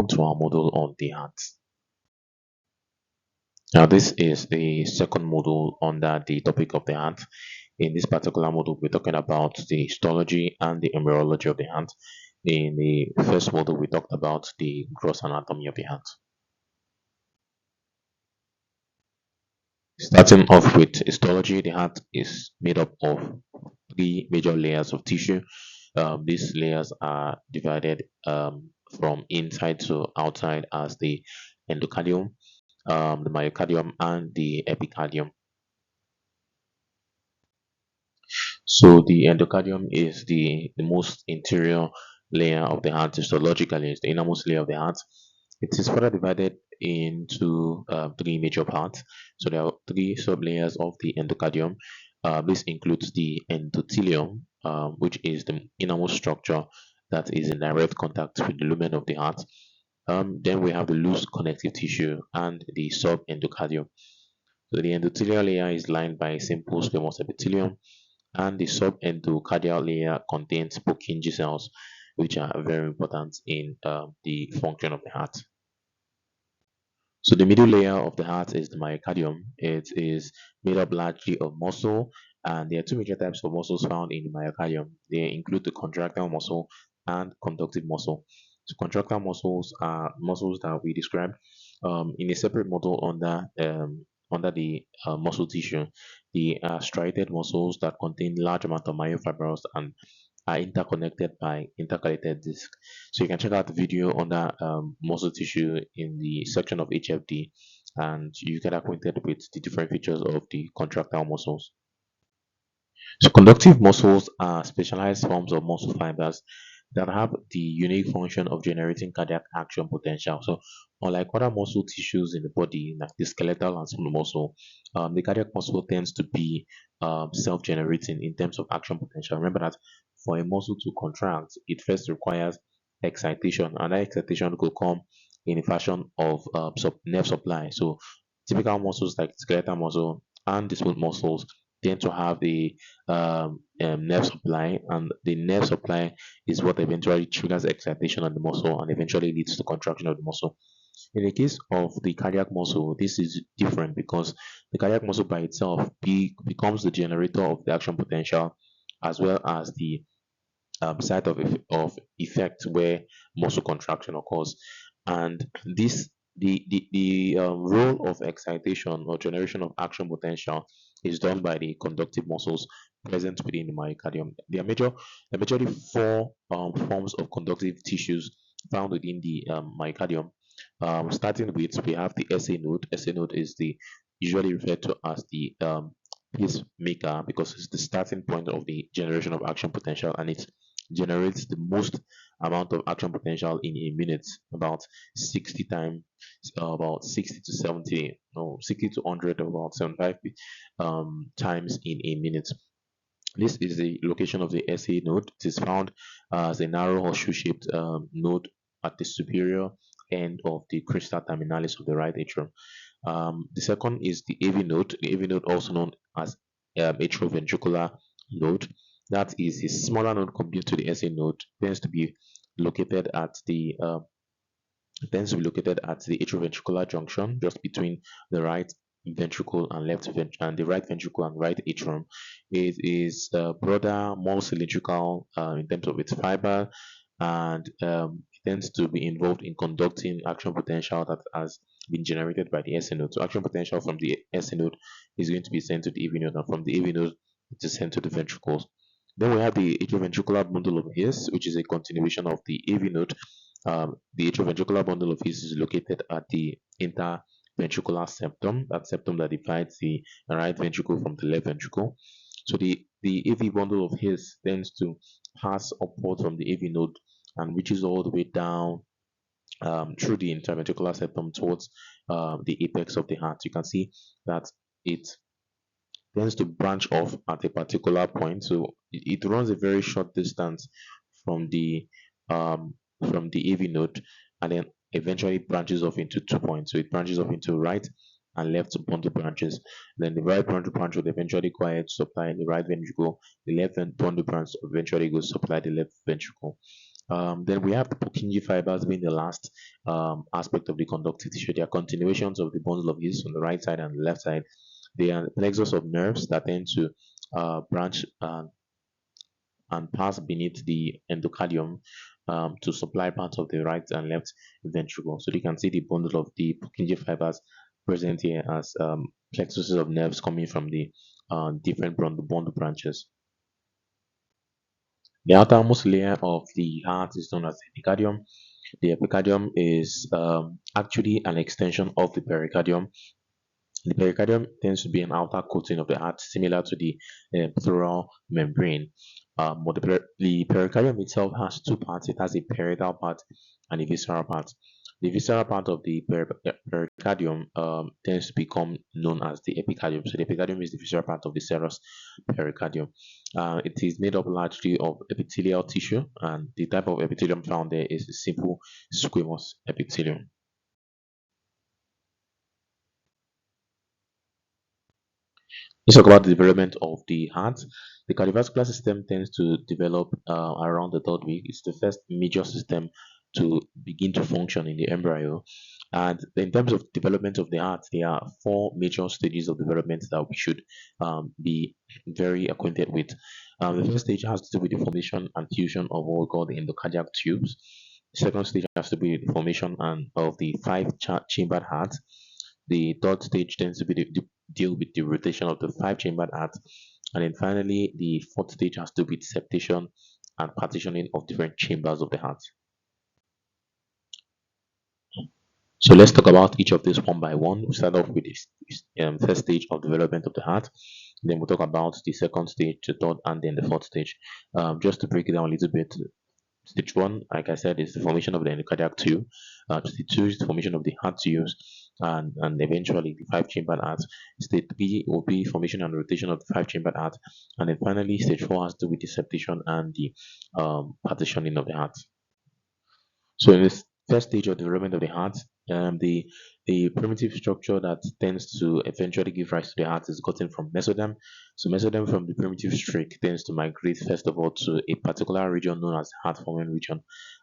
on to our module on the heart. Now, this is the second module under the topic of the heart. In this particular module, we're talking about the histology and the embryology of the heart. In the first module, we talked about the gross anatomy of the heart. Starting off with histology, the heart is made up of three major layers of tissue. These layers are divided from inside to outside as the endocardium, the myocardium, and the epicardium. So the endocardium is the most interior layer of the heart. Histologically, it's the innermost layer of the heart. It is further divided into three major parts. So there are three sublayers of the endocardium. This includes the endothelium, which is the innermost structure that is in direct contact with the lumen of the heart. Then we have the loose connective tissue and the subendocardium. So the endothelial layer is lined by a simple squamous epithelium, and the subendocardial layer contains Purkinje cells, which are very important in the function of the heart. So the middle layer of the heart is the myocardium. It is made up largely of muscle, and there are two major types of muscles found in the myocardium. They include the contractile muscle and conductive muscle. So contractile muscles are muscles that we described in a separate model under the muscle tissue. The striated muscles that contain large amount of myofibrils and are interconnected by intercalated disc. So you can check out the video under muscle tissue in the section of HFD, and you get acquainted with the different features of the contractile muscles. So conductive muscles are specialized forms of muscle fibers that have the unique function of generating cardiac action potential. So unlike other muscle tissues in the body, like the skeletal and smooth muscle, the cardiac muscle tends to be self-generating in terms of action potential. Remember that for a muscle to contract, it first requires excitation, and that excitation could come in a fashion of nerve supply. So typical muscles like skeletal muscle and the smooth muscles tend to have the nerve supply, and the nerve supply is what eventually triggers excitation on the muscle and eventually leads to contraction of the muscle. In the case of the cardiac muscle, this is different because the cardiac muscle by itself becomes the generator of the action potential as well as the site of effect where muscle contraction occurs. And this the role of excitation or generation of action potential is done by the conductive muscles present within the myocardium. There are majorly four forms of conductive tissues found within the myocardium. Starting with, we have the SA node. SA node is the usually referred to as the pacemaker because it's the starting point of the generation of action potential, and it generates the most amount of action potential in a minute, about 60 times, about 60 to 70, no, 60 to 100, about 75 times in a minute. This is the location of the SA node. It is found as a narrow horseshoe-shaped node at the superior end of the crista terminalis of the right atrium. The second is the AV node. The AV node, also known as atrioventricular node, that is a smaller node compared to the SA node. Tends to be located at the atrioventricular junction, just between the right ventricle and the right ventricle and right atrium. It is broader, more cylindrical in terms of its fiber, and it tends to be involved in conducting action potential that has been generated by the SA node. So action potential from the SA node is going to be sent to the AV node, and from the AV node it is sent to the ventricles. Then we have the atrioventricular bundle of His, which is a continuation of the AV node. The atrioventricular bundle of His is located at the interventricular septum, that septum that divides the right ventricle from the left ventricle. So the AV bundle of His tends to pass upward from the AV node and reaches all the way down through the interventricular septum towards the apex of the heart. You can see that it tends to branch off at a particular point. So it runs a very short distance from the AV node, and then eventually branches off into 2 points. So it branches off into right and left bundle branches. Then the right bundle branch will eventually go ahead to supply the right ventricle. The left bundle branch eventually goes to supply the left ventricle. Then we have the Purkinje fibers being the last aspect of the conductive tissue. They are continuations of the bundle of his on the right side and the left side. They are plexus of nerves that tend to branch and pass beneath the endocardium to supply parts of the right and left ventricle. So you can see the bundle of the Purkinje fibers present here as plexuses of nerves coming from the different bundle branches. The outermost layer of the heart is known as the epicardium. The epicardium is actually an extension of the pericardium. The pericardium tends to be an outer coating of the heart, similar to the pleural membrane. But the pericardium itself has two parts. It has a parietal part and a visceral part. The visceral part of the pericardium tends to become known as the epicardium. So the epicardium is the visceral part of the serous pericardium. It is made up largely of epithelial tissue, and the type of epithelium found there is simple squamous epithelium. Let's talk about the development of the heart. The cardiovascular system tends to develop around the third week. It's the first major system to begin to function in the embryo. And in terms of development of the heart, there are four major stages of development that we should be very acquainted with. The first stage has to do with the formation and fusion of what we call the endocardiac tubes. The second stage has to be the formation of the five-chambered heart. The third stage tends to be deal with the rotation of the five-chambered heart. And then finally, the fourth stage has to do with septation and partitioning of different chambers of the heart. So let's talk about each of these one by one. We'll start off with the first stage of development of the heart. Then we'll talk about the second stage, the third, and then the fourth stage. Just to break it down a little bit, stage one, like I said, is the formation of the endocardiac tube. Stage two is the formation of the heart tubes, and eventually the five-chambered heart. Stage three will be formation and rotation of the five-chambered heart, and then finally stage four has to do with the septation and the partitioning of the heart. So in this first stage of development of the heart, the primitive structure that tends to eventually give rise to the heart is gotten from mesoderm. So mesoderm from the primitive streak tends to migrate first of all to a particular region known as heart forming region.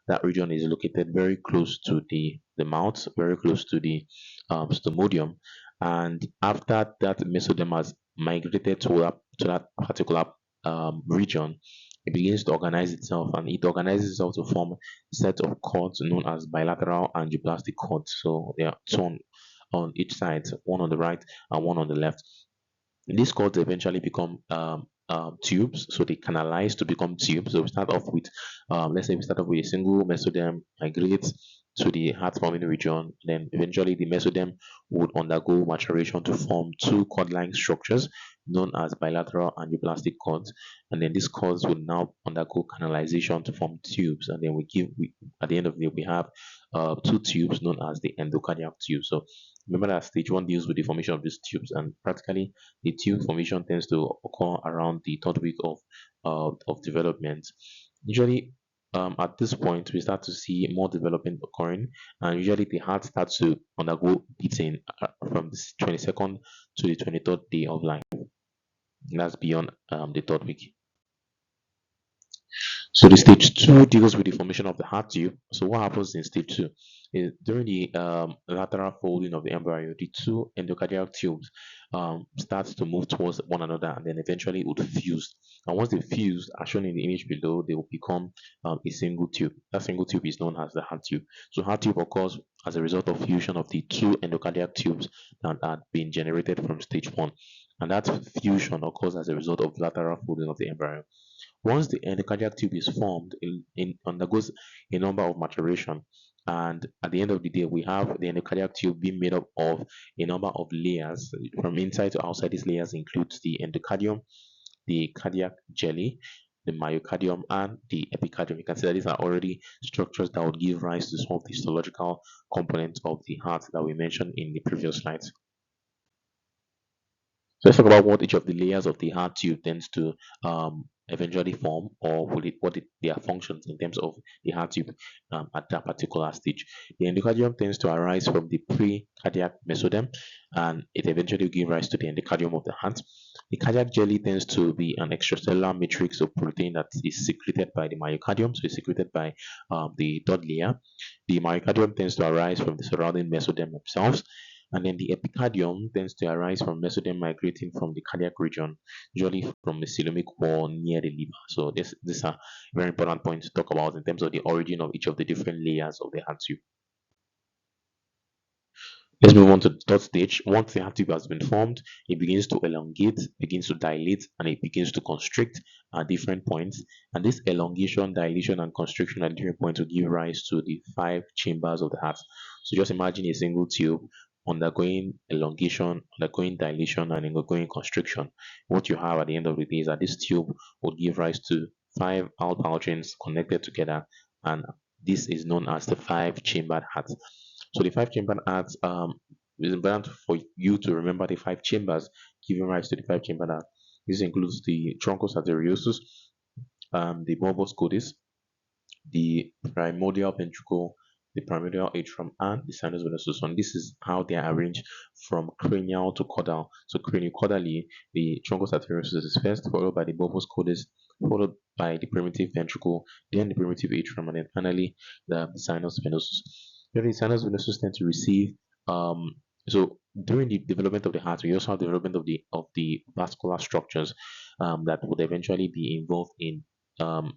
That region is located very close to the mouth, very close to the stomodium. And after that mesoderm has migrated to that particular region, it begins to organize itself, and it organizes itself to form a set of cords known as bilateral angioplastic cords. So they are two on each side, one on the right and one on the left. These cords eventually become tubes, so they canalize to become tubes. So we start off with, let's say we start off with a single mesoderm, migrates to the heart forming region, then eventually the mesoderm would undergo maturation to form two cord-like structures known as bilateral angioplastic cords, and then these cords will now undergo canalization to form tubes, and then at the end of the day we have two tubes known as the endocardiac tube. So remember that stage one deals with the formation of these tubes, and practically the tube formation tends to occur around the third week of development. Usually, at this point, we start to see more development occurring, and usually the heart starts to undergo beating from the 22nd to the 23rd day of life. That's beyond the third week. So the stage two deals with the formation of the heart tube. So what happens in stage two is during the lateral folding of the embryo, the two endocardial tubes starts to move towards one another, and then eventually it would fuse. And once they fuse, as shown in the image below, they will become a single tube. That single tube is known as the heart tube. So heart tube occurs as a result of fusion of the two endocardial tubes that had been generated from stage one. And that fusion occurs as a result of lateral folding of the embryo. Once the endocardiac tube is formed, it undergoes a number of maturation. And at the end of the day, we have the endocardiac tube being made up of a number of layers. From inside to outside, these layers include the endocardium, the cardiac jelly, the myocardium, and the epicardium. You can see that these are already structures that would give rise to some of the histological components of the heart that we mentioned in the previous slides. So let's talk about what each of the layers of the heart tube tends to eventually form, or their functions in terms of the heart tube at that particular stage. The endocardium tends to arise from the precardiac mesoderm, and it eventually gives rise to the endocardium of the heart. The cardiac jelly tends to be an extracellular matrix of protein that is secreted by the myocardium, so it's secreted by the third layer. The myocardium tends to arise from the surrounding mesoderm themselves, and then the epicardium tends to arise from mesoderm migrating from the cardiac region, usually from the coelomic wall near the liver. So this are very important points to talk about in terms of the origin of each of the different layers of the heart tube. Let's move on to the third stage. Once the heart tube has been formed, it begins to elongate, begins to dilate, and it begins to constrict at different points. And this elongation, dilation, and constriction at different points will give rise to the five chambers of the heart. So just imagine a single tube undergoing elongation, undergoing dilation, and undergoing constriction. What you have at the end of the day is that this tube will give rise to five outpourings connected together, and this is known as the five-chambered heart. So the five-chambered heart is important for you to remember the five chambers giving rise to the five-chambered heart. This includes the truncus arteriosus, the bulbus codis, the primordial ventricle, the primordial atrium, and the sinus venosus. And this is how they are arranged from cranial to caudal. So craniocaudally, the truncus arteriosus is first, followed by the bulbus codis, followed by the primitive ventricle, then the primitive atrium, and then finally the sinus venosus. Then the sinus venosus tend to receive so during the development of the heart, we also have development of the vascular structures that would eventually be involved in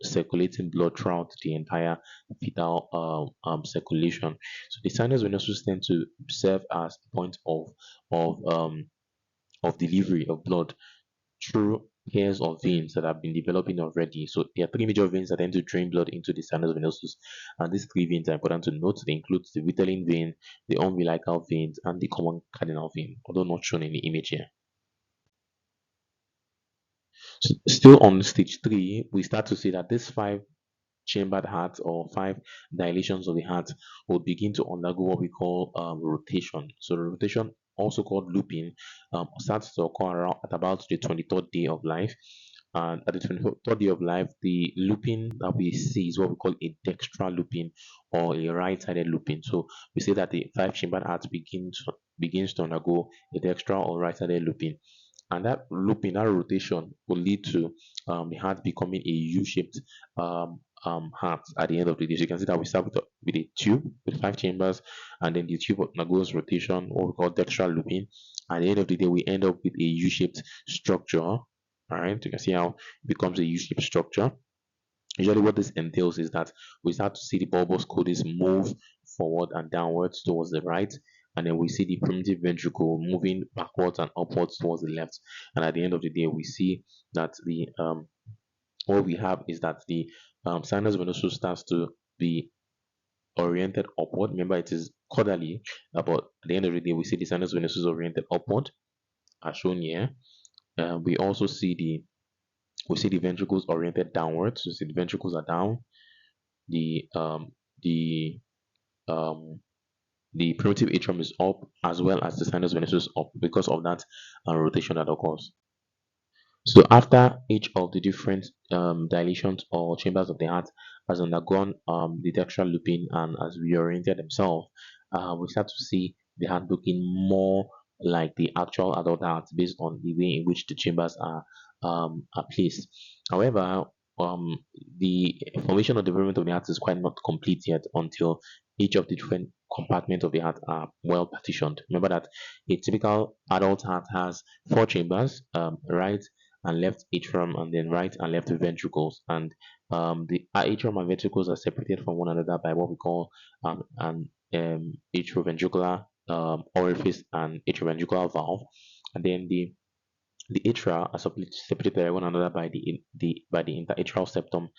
circulating blood throughout the entire fetal circulation. So the sinus venosus tend to serve as a point of delivery of blood through pairs of veins that have been developing already. So there are three major veins that tend to drain blood into the sinus venosus, and these three veins are important to note. They include the vitelline vein, the umbilical veins, and the common cardinal vein, although not shown in the image here. So still on stage three, we start to see that these five chambered heart or five dilations of the heart will begin to undergo what we call rotation. So the rotation, also called looping, starts to occur around at about the 23rd day of life. And at the 23rd day of life, the looping that we see is what we call a dextral looping or a right-sided looping. So we say that the five-chambered heart begins to undergo a dextral or right-sided looping, and that looping, that rotation, will lead to the heart becoming a U-shaped heart at the end of the day. So you can see that we start with a tube with five chambers, and then the tube undergoes rotation, what we call dextral looping. At the end of the day, we end up with a U-shaped structure. All right, you can see how it becomes a U-shaped structure. Usually, what this entails is that we start to see the bulbous codis move forward and downwards towards the right, and then we see the primitive ventricle moving backwards and upwards towards the left. And at the end of the day, we see that the what we have is that the sinus venosus starts to be oriented upward. Remember, it is caudally, but at the end of the day, we see the sinus venosus oriented upward, as shown here. We also see the ventricles oriented downwards. So see the ventricles are down. The the um the primitive atrium is up, as well as the sinus venosus up, because of that rotation that occurs. So after each of the different dilations or chambers of the heart has undergone the dextral looping and has reoriented themselves, we start to see the heart looking more like the actual adult heart based on the way in which the chambers are placed. However, um, the formation or development of the heart is quite not complete yet until each of the different compartments of the heart are well partitioned. Remember that a typical adult heart has four chambers, right and left atrium, and then right and left ventricles. And the atrium and ventricles are separated from one another by what we call an atrioventricular orifice and atrioventricular valve. And then the atria are separated by one another by the interatrial septum,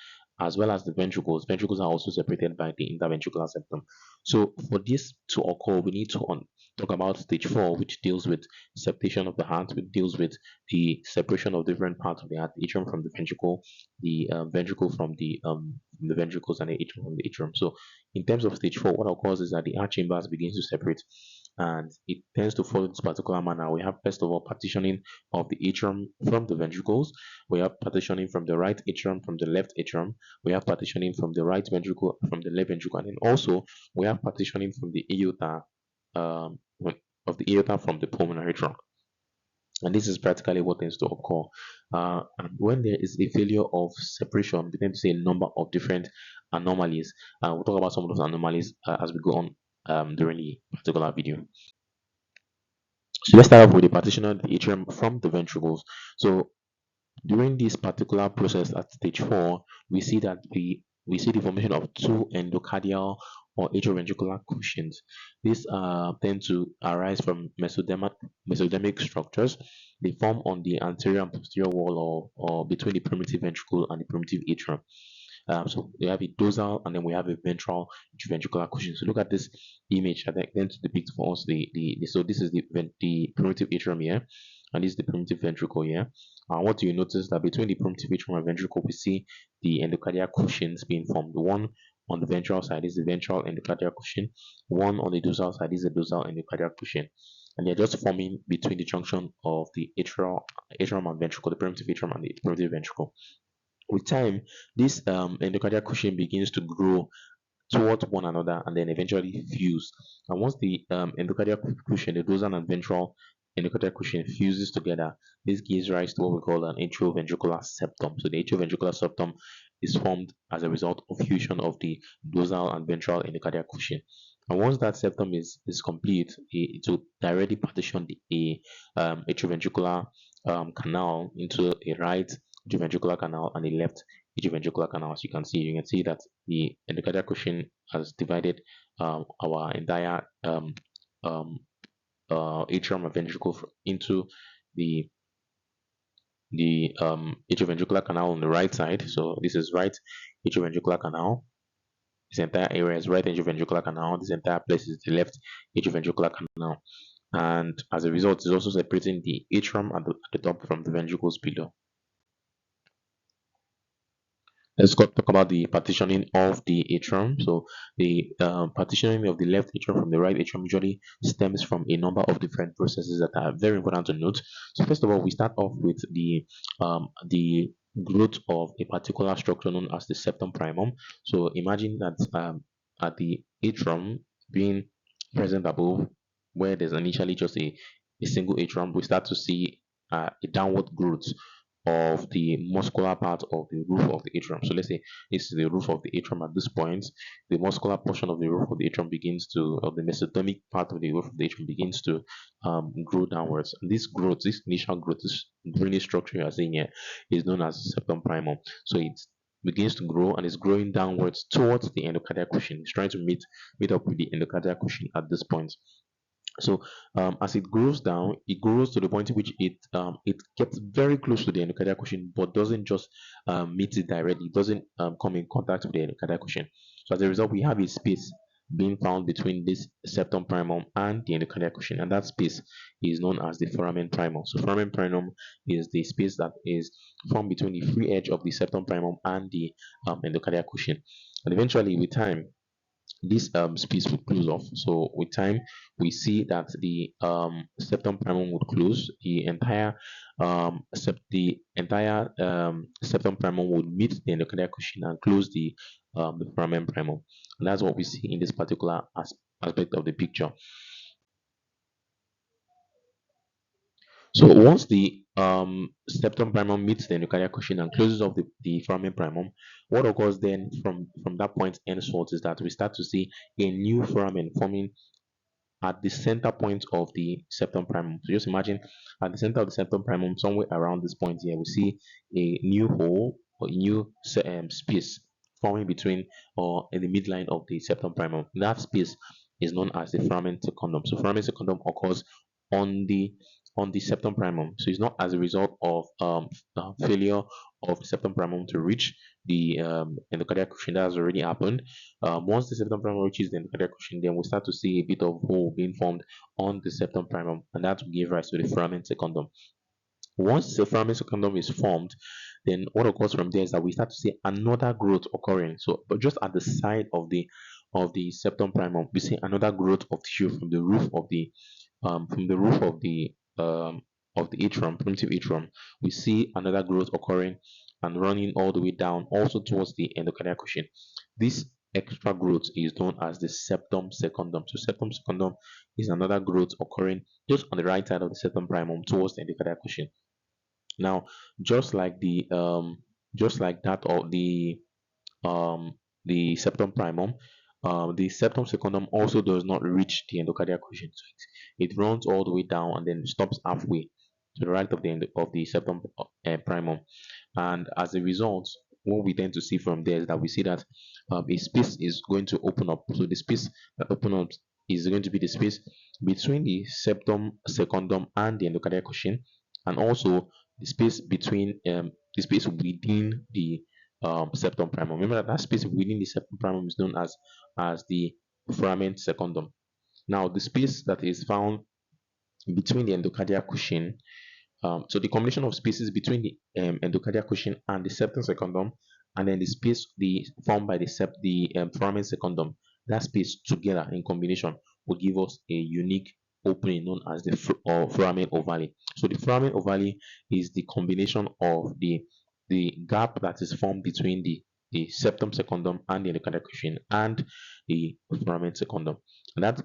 as well as the ventricles. Ventricles are also separated by the interventricular septum. So for this to occur, we need to talk about stage four, which deals with septation of the heart, which deals with the separation of different parts of the heart, the atrium from the ventricle, the ventricle from the ventricles, and the atrium from the atrium. So in terms of stage four, what occurs is that the heart chambers begins to separate, and it tends to follow this particular manner. We have first of all partitioning of the atrium from the ventricles. We have partitioning from the right atrium from the left atrium. We have partitioning from the right ventricle from the left ventricle, and then also we have partitioning from the aorta um, of the aorta from the pulmonary trunk. And this is practically what tends to occur. And when there is a failure of separation, we tend to say a number of different anomalies. We'll talk about some of those anomalies as we go on during the particular video. So let's start off with the partition of the atrium from the ventricles. So during this particular process at stage 4, we see that we see the formation of two endocardial or atrioventricular cushions. These tend to arise from mesodermic structures. They form on the anterior and posterior wall or between the primitive ventricle and the primitive atrium. So we have a dorsal and then we have a ventral ventricular cushion. So look at this image that then to depict for us so this is the primitive atrium here, and this is the primitive ventricle here. What do you notice that between the primitive atrium and ventricle, we see the endocardial cushions being formed. The one on the ventral side is the ventral endocardial cushion. One on the dorsal side is the dorsal endocardial cushion. And they're just forming between the junction of the atrium and ventricle, the primitive atrium and the primitive ventricle. With time, this endocardial cushion begins to grow towards one another and then eventually fuse. And once the endocardial cushion, the dorsal and ventral endocardial cushion fuses together, this gives rise to what we call an atrioventricular septum. So the atrioventricular septum is formed as a result of fusion of the dorsal and ventral endocardial cushion. And once that septum is complete, it will directly partition the atrioventricular canal into a right atrioventricular canal and a left atrioventricular canal. As you can see that the endocardial cushion has divided our entire um, atrium and ventricle into the atrioventricular canal on the right side. So this is right atrioventricular canal. This entire area is right atrioventricular canal. This entire place is the left atrioventricular canal. And as a result, it's also separating the atrium at the top from the ventricles below. Let's talk about the partitioning of the atrium. So the partitioning of the left atrium from the right atrium usually stems from a number of different processes that are very important to note. So first of all, we start off with the growth of a particular structure known as the septum primum. So imagine that at the atrium being present above, where there's initially just a single atrium, we start to see a downward growth of the muscular part of the roof of the atrium. So let's say it's the roof of the atrium at this point. The muscular portion of the roof of the atrium begins to, of the mesodermic part of the roof of the atrium begins to grow downwards. And this growth, this initial growth, this drainage structure you are seeing here is known as septum primum. So it begins to grow and is growing downwards towards the endocardial cushion. It's trying to meet up with the endocardial cushion at this point. So as it grows down, it grows to the point in which it gets very close to the endocardial cushion, but doesn't just meet it directly. It doesn't come in contact with the endocardial cushion. So as a result, we have a space being found between this septum primum and the endocardial cushion, and that space is known as the foramen primum. So foramen primum is the space that is formed between the free edge of the septum primum and the endocardial cushion. And eventually, with time, this space would close off. So with time, we see that the septum primum would close. The entire septum primum would meet the endocardial cushion and close the foramen primum. And that's what we see in this particular aspect of the picture. So once the septum primum meets the endocardial cushion and closes off the foramen primum, what occurs then from that point henceforth is that we start to see a new foramen forming at the center point of the septum primum. So just imagine at the center of the septum primum, somewhere around this point here, we see a new hole or a new space forming between or in the midline of the septum primum. That space is known as the foramen secundum. So foramen secundum occurs on the septum primum. So it's not as a result of failure of the septum primum to reach the endocardial cushion. That has already happened. Once the septum primum reaches the endocardial cushion, then we start to see a bit of hole being formed on the septum primum, and that will give rise to the foramen secundum. Once the foramen secundum is formed, then what occurs from there is that we start to see another growth occurring. So, but just at the side of the septum primum, we see another growth of tissue from the roof of the atrium, primitive atrium. We see another growth occurring and running all the way down, also towards the endocardial cushion. This extra growth is known as the septum secundum. So septum secundum is another growth occurring just on the right side of the septum primum towards the endocardial cushion. Now, just like just like that of um, the septum primum, the septum secundum also does not reach the endocardial cushion. So it runs all the way down and then stops halfway to the right of the septum primum. And as a result, what we tend to see from there is that we see that a space is going to open up. So the space that opens up is going to be the space between the septum secundum and the endocardial cushion, and also the space between the space within the septum primum. Remember that that space within the septum primum is known as the foramen secundum. Now, the space that is found between the endocardial cushion, so the combination of spaces between the endocardial cushion and the septum secundum, and then the space formed by the foramen secundum, that space together in combination will give us a unique opening known as the foramen ovale. So the foramen ovale is the combination of the gap that is formed between the septum secundum and the endocardial cushion and the foramen secundum. And that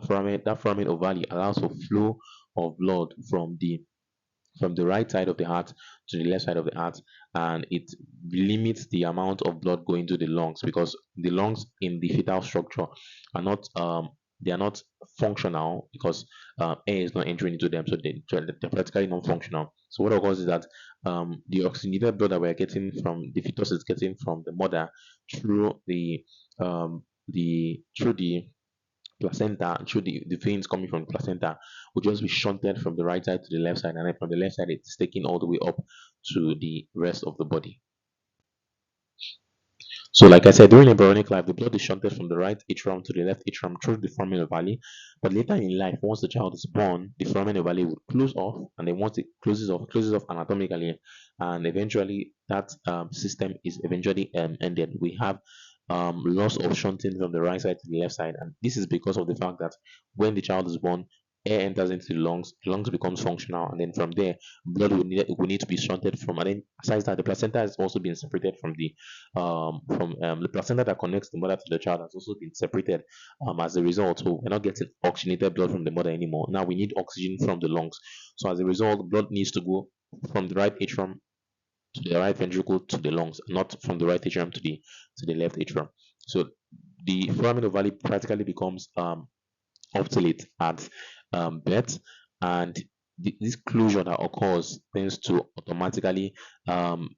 foramen ovale allows for flow of blood from the right side of the heart to the left side of the heart, and it limits the amount of blood going to the lungs, because the lungs in the fetal structure are not they are not functional because air is not entering into them, so they're practically non-functional. So what occurs is that the oxygenated blood that we're getting from the fetus is getting from the mother through the placenta, through the veins coming from the placenta, will just be shunted from the right side to the left side, and then from the left side it's taken all the way up to the rest of the body. So, like I said, during embryonic life, the blood is shunted from the right atrium to the left atrium through the foramen ovale. But later in life, once the child is born, the foramen ovale would close off, and then once it closes off anatomically, and eventually that system is eventually ended. We have loss of shunting from the right side to the left side, and this is because of the fact that when the child is born, air enters into the lungs becomes functional, and then from there, blood will need to be shunted from. And then, besides that, the placenta has also been separated from the placenta that connects the mother to the child has also been separated as a result. So we're not getting oxygenated blood from the mother anymore. Now we need oxygen from the lungs. So as a result, blood needs to go from the right atrium to the right ventricle to the lungs, not from the right atrium to the left atrium. So the foramen ovale practically becomes obsolete at birth, and this closure that occurs tends to automatically um,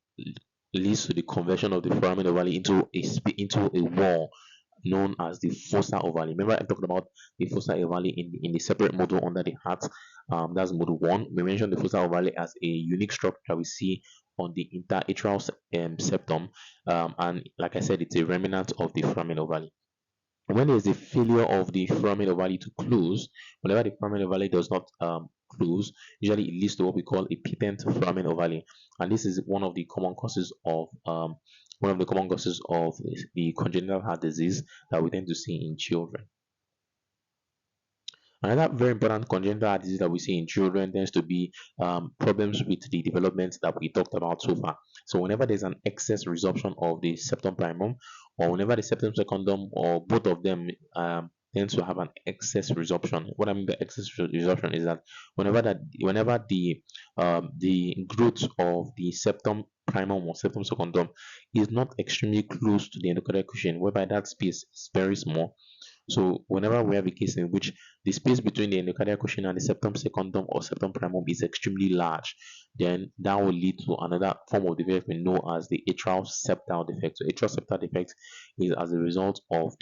leads to the conversion of the foramen ovale into a wall known as the fossa ovale. Remember, I talked about the fossa ovale in the separate module under the heart. That's module one. We mentioned the fossa ovale as a unique structure that we see on the interatrial septum, and like I said, it's a remnant of the foramen ovale. When there's a failure of the foramen ovale to close, whenever the foramen ovale does not close, usually it leads to what we call a patent foramen ovale, and this is one of the common causes of the congenital heart disease that we tend to see in children. Another very important congenital heart disease that we see in children tends to be problems with the development that we talked about so far. So whenever there's an excess resorption of the septum primum, or whenever the septum secundum, or both of them tends to have an excess resorption. What I mean by excess resorption is that whenever the growth of the septum primum or septum secundum is not extremely close to the endocardial cushion, whereby that space is very small. So whenever we have a case in which the space between the endocardial cushion and the septum secundum or septum primum is extremely large, then that will lead to another form of development known as the atrial septal defect. So atrial septal defect is as a result of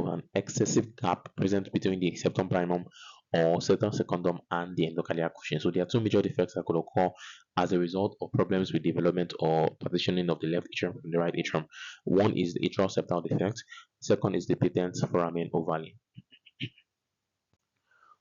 an excessive gap present between the septum primum or septum secundum and the endocardial cushion. So there are two major defects that could occur as a result of problems with development or partitioning of the left atrium from the right atrium. One is the atrial septal defect. Second is the patent foramen ovale.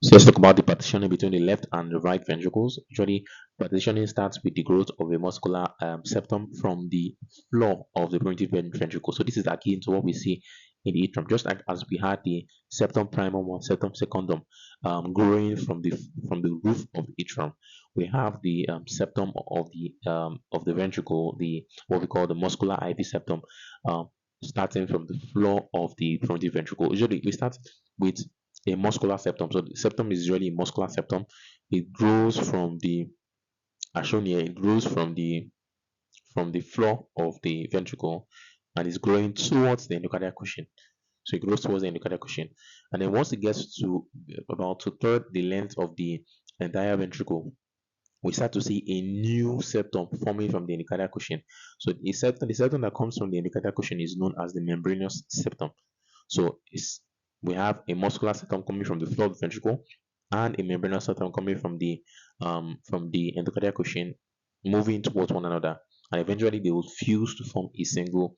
So let's talk about the partitioning between the left and the right ventricles. Usually, partitioning starts with the growth of a muscular septum from the floor of the primitive ventricle. So this is akin to what we see in the atrium, just like as we had the septum primum or septum secundum growing from the roof of the atrium. We have the septum of the ventricle, the what we call the muscular IV septum, um, starting from the floor of the ventricle. Usually, we start with a muscular septum. So the septum is usually a muscular septum. It grows from the, as shown here, it grows from the floor of the ventricle and is growing towards the endocardial cushion. So it grows towards the endocardial cushion. And then once it gets to about two third the length of the entire ventricle, we start to see a new septum forming from the endocardial cushion. So the septum that comes from the endocardial cushion is known as the membranous septum. So we have a muscular septum coming from the floor of the ventricle and a membranous septum coming from the endocardial cushion, moving towards one another, and eventually they will fuse to form a single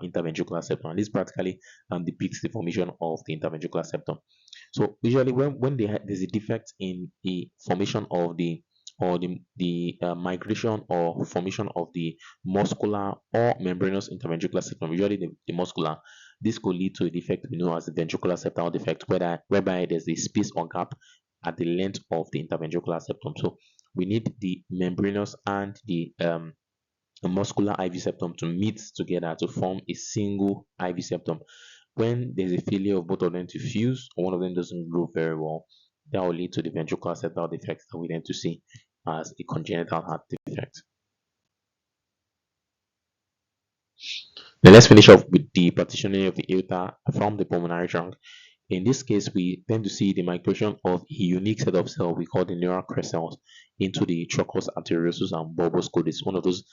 interventricular septum. And this practically depicts the formation of the interventricular septum. So usually when there's a defect in the formation of the migration or formation of the muscular or membranous interventricular septum, usually the muscular, this could lead to a defect we know as the ventricular septal defect, whereby there's a space or gap at the length of the interventricular septum. So we need the membranous and the muscular IV septum to meet together to form a single IV septum. When there's a failure of both of them to fuse, or one of them doesn't grow very well, that will lead to the ventricular septal defect that we tend to see as a congenital heart defect. Then let's finish off with the partitioning of the aorta from the pulmonary trunk. In this case, we tend to see the migration of a unique set of cells we call the neural crest cells into the truncus arteriosus and bulbus codis, one of those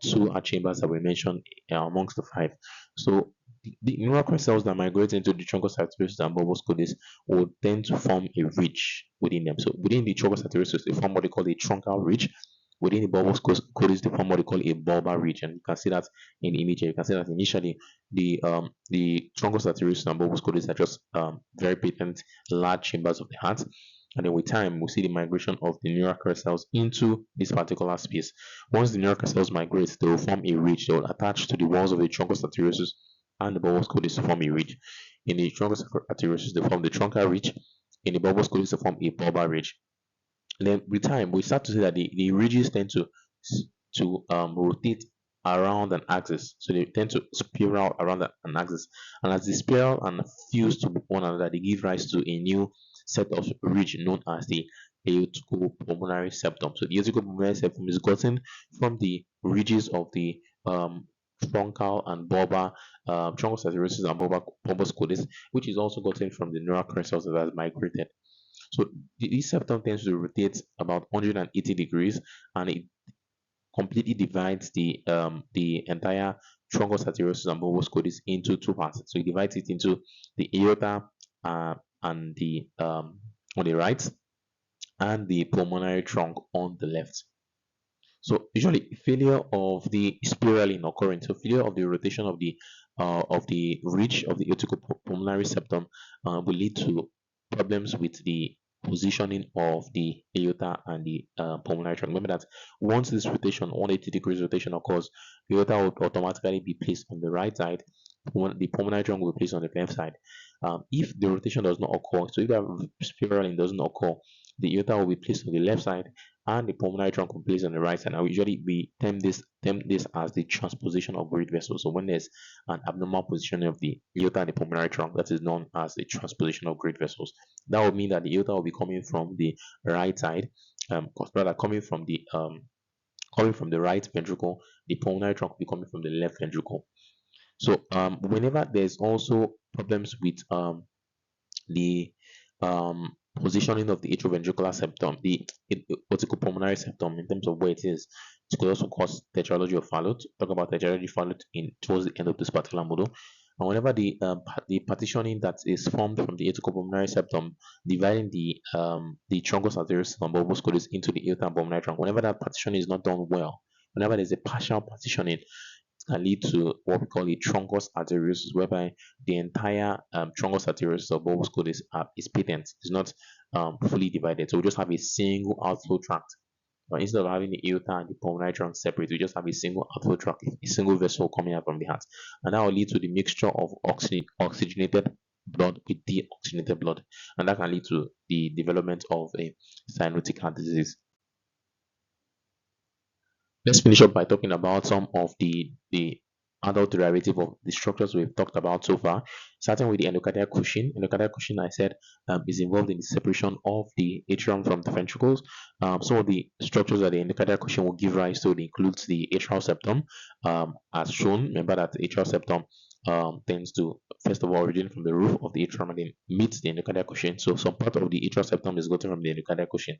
two heart chambers that we mentioned amongst the five. So the neural crest cells that migrate into the truncus arteriosus and bulbus codis will tend to form a ridge within them. So within the truncus arteriosus, they form what they call a truncal ridge. Within the bulbus codis, they form what they call a bulbar ridge, and you can see that in the image here. You can see that initially the truncus arteriosus and bulbus codis are just very patent large chambers of the heart, and then with time we see the migration of the neural crest cells into this particular space. Once the neural crest cells migrate, they will form a ridge. They will attach to the walls of the truncus arteriosus and the bulbus codis to form a ridge. In the truncus arteriosus, they form the truncal ridge. In the bulbus codis, they form a bulbar ridge. And then with time, we start to see that the ridges tend to rotate around an axis. So they tend to spiral around an axis. And as they spiral and fuse to one another, they give rise to a new set of ridge known as the aorticopulmonary septum. So the aorticopulmonary septum is gotten from the ridges of the truncal and bulbar truncus arteriosus and bulbus codis, which is also gotten from the neural crest cells that has migrated. So this septum tends to rotate about 180 degrees, and it completely divides the entire truncus arteriosus and bulbus codis into two parts. So it divides it into the aorta and the on the right, and the pulmonary trunk on the left. So usually failure of the spiraling occurring, so failure of the rotation of the ridge of the aorticopulmonary septum will lead to problems with the positioning of the aorta and the pulmonary trunk. Remember that once this rotation, 180 degrees rotation occurs, the aorta will automatically be placed on the right side, the pulmonary trunk will be placed on the left side. If the rotation does not occur, so if the spiraling doesn't occur, the aorta will be placed on the left side and the pulmonary trunk will be placed on the right side. Now, usually we term this as the transposition of great vessels. So when there's an abnormal positioning of the aorta and the pulmonary trunk, that is known as the transposition of great vessels. That would mean that the aorta will be coming from the right side, rather coming from the right ventricle. The pulmonary trunk will be coming from the left ventricle. So whenever there's also problems with the positioning of the atrioventricular septum, the aorticopulmonary septum, in terms of where it is, it could also cause tetralogy of Fallot. Talk about tetralogy of Fallot in towards the end of this particular model. And whenever the partitioning that is formed from the aorticopulmonary septum, dividing the truncus arteriosus and bulbus codis into the aorta and pulmonary trunk, whenever that partitioning is not done well, whenever there's a partial partitioning, can lead to what we call a truncus arteriosus, whereby the entire truncus arteriosus or bulbus codis is patent, is not fully divided. So we just have a single outflow tract But instead of having the aorta and the pulmonary trunk separate, we just have a single outflow tract, a single vessel coming out from the heart. And that will lead to the mixture of oxygenated blood with deoxygenated blood. And that can lead to the development of a cyanotic heart disease. Let's finish up by talking about some of the adult derivative of the structures we've talked about so far. Starting with the endocardial cushion. Endocardial cushion, I said, is involved in the separation of the atrium from the ventricles. Some of the structures that the endocardial cushion will give rise to includes the atrial septum, as shown. Remember that the atrial septum tends to first of all originate from the roof of the atrium and then meets the endocardial cushion. So some part of the atrial septum is gotten from the endocardial cushion.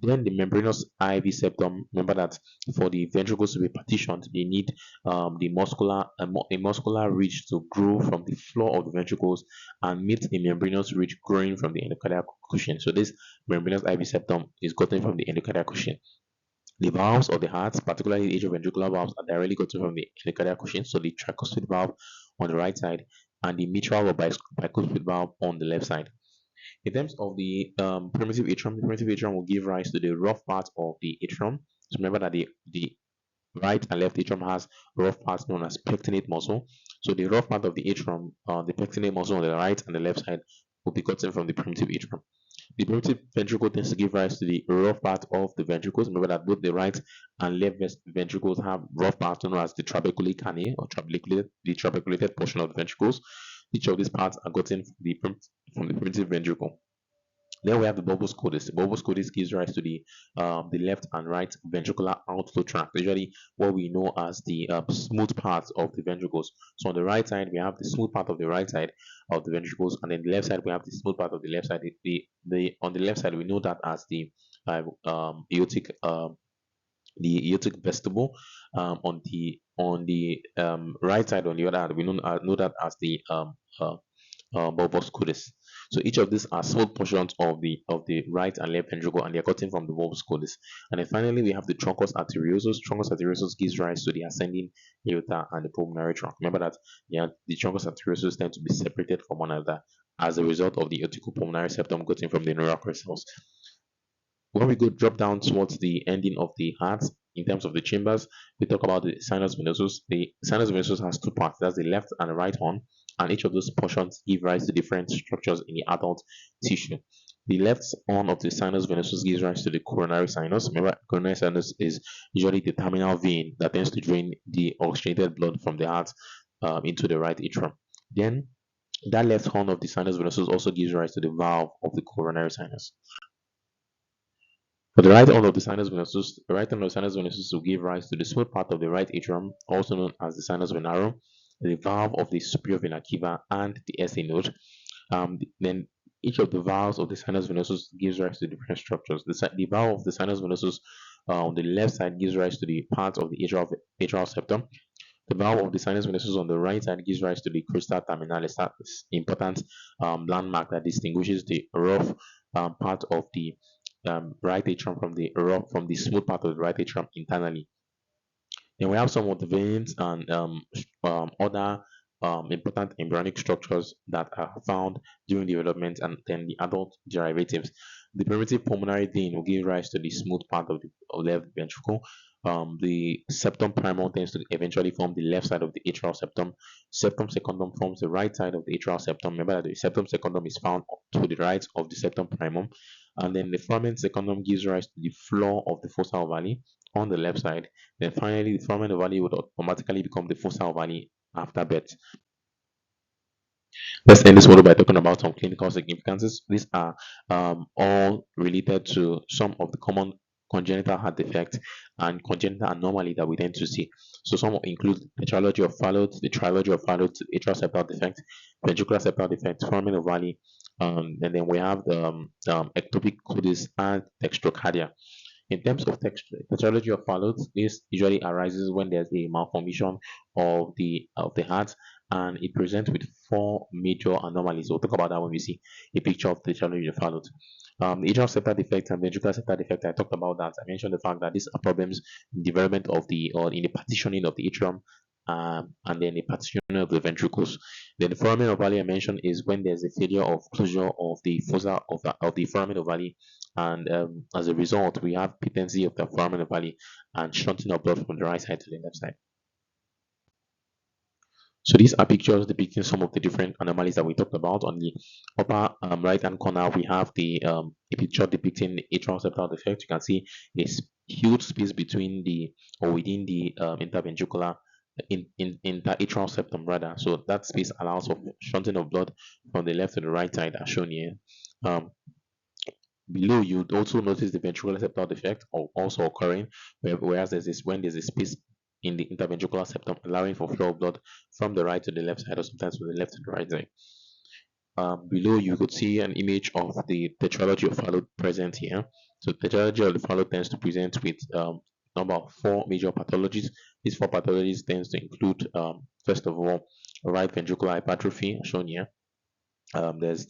Then the membranous IV septum. Remember that for the ventricles to be partitioned, they need a muscular ridge to grow from the floor of the ventricles and meet the membranous ridge growing from the endocardial cushion. So this membranous IV septum is gotten from the endocardial cushion. The valves of the heart, particularly the atrioventricular valves, are directly gotten from the endocardial cushion. So the tricuspid valve on the right side and the mitral or bicuspid valve on the left side. In terms of the primitive atrium will give rise to the rough part of the atrium. So remember that the right and left atrium has rough parts known as pectinate muscle. So the rough part of the atrium, the pectinate muscle on the right and the left side, will be gotten from the primitive atrium. The primitive ventricle tends to give rise to the rough part of the ventricles. Remember that both the right and left ventricles have rough parts known as the trabeculae carneae or the trabeculated portion of the ventricles. Each of these parts are gotten from the primitive ventricle. Then we have the bulbus codis. The bulbus codis gives rise to the left and right ventricular outflow tract, usually what we know as the smooth part of the ventricles. So on the right side, we have the smooth part of the right side of the ventricles, and then the left side, we have the smooth part of the left side. On the left side, we know that as aortic the aortic vestibule. On the right side, on the other hand, we know that as the bulbus codis. So each of these are small portions of the right and left ventricle, and they are gotten from the bulbus codis. And then finally, we have the truncus arteriosus. Truncus arteriosus gives rise to the ascending aorta and the pulmonary trunk. Remember that the truncus arteriosus tend to be separated from one another as a result of the aorticopulmonary septum gotten from the neural crystals. When we go drop down towards the ending of the heart, in terms of the chambers, we talk about the sinus venosus. The sinus venosus has two parts, that's the left and the right horn, and each of those portions give rise to different structures in the adult tissue. The left horn of the sinus venosus gives rise to the coronary sinus. Remember, coronary sinus is usually the terminal vein that tends to drain the oxygenated blood from the heart into the right atrium. Then that left horn of the sinus venosus also gives rise to the valve of the coronary sinus. For the right horn of the sinus venosus, the right horn of the sinus venosus will give rise to the smooth part of the right atrium, also known as the sinus venarum, the valve of the superior vena cava, and the SA node. Then each of the valves of the sinus venosus gives rise to different structures. The valve of the sinus venosus on the left side gives rise to the part of the atrial septum. The valve of the sinus venosus on the right side gives rise to the crista terminalis, that's important landmark that distinguishes the rough part of the right atrium from the smooth part of the right atrium internally. Then we have some of the veins and other important embryonic structures that are found during development, and then the adult derivatives. The primitive pulmonary vein will give rise to the smooth part of the left ventricle. The septum primum tends to eventually form the left side of the atrial septum. Septum secundum forms the right side of the atrial septum. Remember that the septum secundum is found to the right of the septum primum. And then the foramen secundum gives rise to the floor of the fossa ovale on the left side. Then finally, the foramen ovale would automatically become the fossa ovale after birth. Let's end this model by talking about some clinical significances. These are all related to some of the common congenital heart defects and congenital anomaly that we tend to see. So some include the tetralogy of Fallot, the trilogy of Fallot, atrial septal defect, ventricular septal defect, foramen ovale, and then we have the ectopic codis and dextrocardia. In terms of tetralogy of Fallot, this usually arises when there's a malformation of the heart, and it presents with four major anomalies. We'll talk about that when we see a picture of the tetralogy of Fallot. The atrial septal defect and ventricular septal defect, I talked about that. I mentioned the fact that these are problems in development of or in the partitioning of the atrium, and then the partitioning of the ventricles. Then the foramen ovale I mentioned is when there's a failure of closure of the fossa of the foramen ovale, and as a result, we have patency of the foramen ovale and shunting of blood from the right side to the left side. So these are pictures depicting some of the different anomalies that we talked about. On the upper right hand corner, we have a picture depicting the atrial septal defect. You can see a huge space between the or within the interventricular interatrial septum rather. So that space allows for shunting of blood from the left to the right side as shown here. Um, Below, you'd also notice the ventricular septal defect also occurring, whereas when there's a space in the interventricular septum allowing for flow of blood from the right to the left side or sometimes from the left to the right side. Below, you could see an image of the tetralogy of Fallot present here. So tetralogy of the Fallot tends to present with number of four major pathologies. These four pathologies tends to include, first of all, right ventricular hypertrophy shown here. There's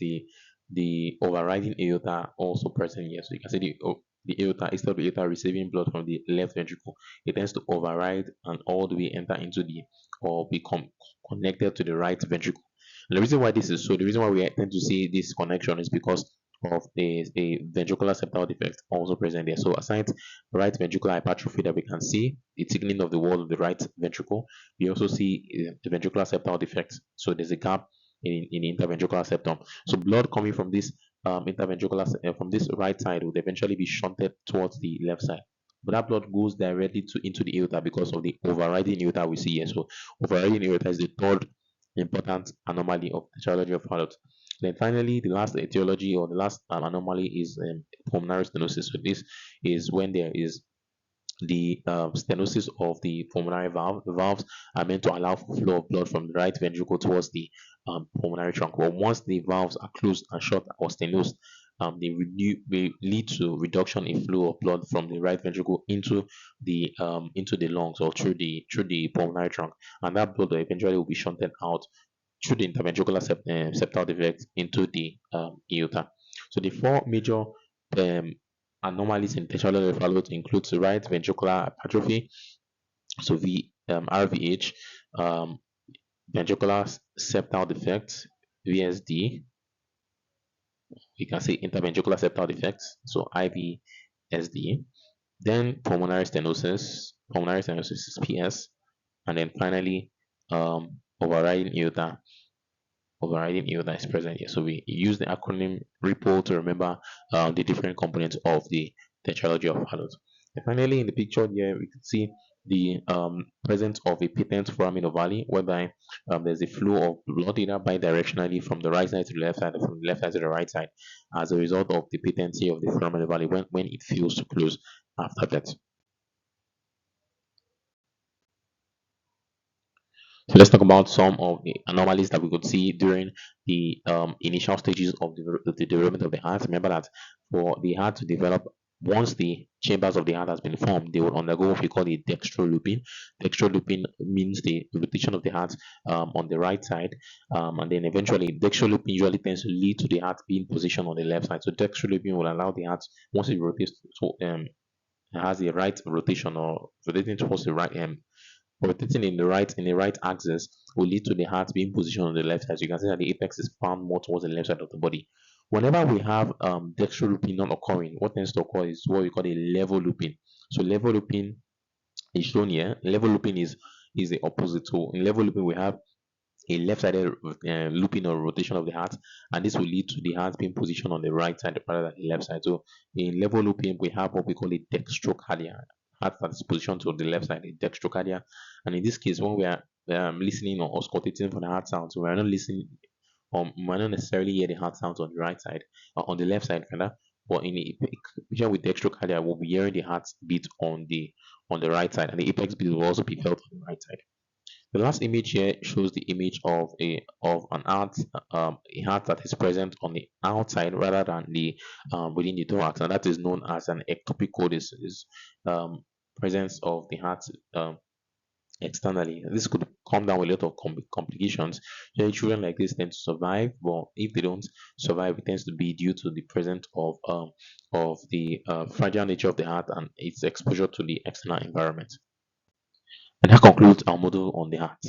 the overriding aorta also present here. So you can see the aorta, instead of the aorta receiving blood from the left ventricle, it tends to override and all the way enter into the or become connected to the right ventricle. And the reason why this is so, the reason why we tend to see this connection is because of a ventricular septal defect also present there. So aside right ventricular hypertrophy that we can see, the thickening of the wall of the right ventricle, we also see the ventricular septal defect. So there's a gap in the interventricular septum. So blood coming from this from this right side would eventually be shunted towards the left side. But that blood goes directly into the aorta because of the overriding aorta we see here. So overriding aorta is the third important anomaly of the tetralogy of Fallot. Then finally, the last etiology or the last anomaly is pulmonary stenosis. So this is when there is the stenosis of the pulmonary valve. The valves are meant to allow for flow of blood from the right ventricle towards the pulmonary trunk. But once the valves are closed and shut or stenosed, they lead to reduction in flow of blood from the right ventricle into the lungs or through the pulmonary trunk, and that blood eventually will be shunted out through the interventricular septal defect into the aorta. So the four major um, anomalies in tertiary fallot includes right ventricular hypertrophy, so RVH, um, ventricular septal defect, VSD. You can say interventricular septal defects, so IVSD. Then pulmonary stenosis is PS, and then finally overriding aorta. Overriding aorta is present here. So we use the acronym RIPPLE to remember the different components of the tetralogy of Fallot. And finally, in the picture here, we can see the presence of a patent foramen ovale, whereby there's a flow of blood either bidirectionally from the right side to the left side or from the left side to the right side as a result of the patency of the foramen ovale when it feels to close after that. So let's talk about some of the anomalies that we could see during the initial stages of the development of the heart. Remember that for the heart to develop, once the chambers of the heart has been formed, they will undergo what we call a dextrolooping. Dextrolooping means the rotation of the heart on the right side, and then eventually dextrolooping usually tends to lead to the heart being positioned on the left side. So dextrolooping will allow the heart, once it rotates, so it has the right rotation or rotating towards the right rotating in the right axis will lead to the heart being positioned on the left side. So you can see that the apex is found more towards the left side of the body. Whenever we have dextral looping not occurring, what tends to occur is what we call a level looping. So level looping is shown here. Level looping is the opposite. So in level looping we have a left-sided looping or rotation of the heart, and this will lead to the heart being positioned on the right side rather than the left side. So in level looping, we have what we call a dextrocardia, heart that is positioned to the left side, a dextrocardia. And in this case, when we are listening or auscultating for the heart sounds, we are not listening, we might not necessarily hear the heart sounds on the right side, or on the left side, rather. But in the patient with dextrocardia, we'll be hearing the heart beat on the right side, and the apex beat will also be felt on the right side. The last image here shows the image of an heart, a heart that is present on the outside rather than the within the thorax, and that is known as an ectopic chord. Is presence of the heart externally. This could come down with a lot of complications. So children like this tend to survive, but if they don't survive, it tends to be due to the presence of the fragile nature of the heart and its exposure to the external environment. And that concludes our model on the heart.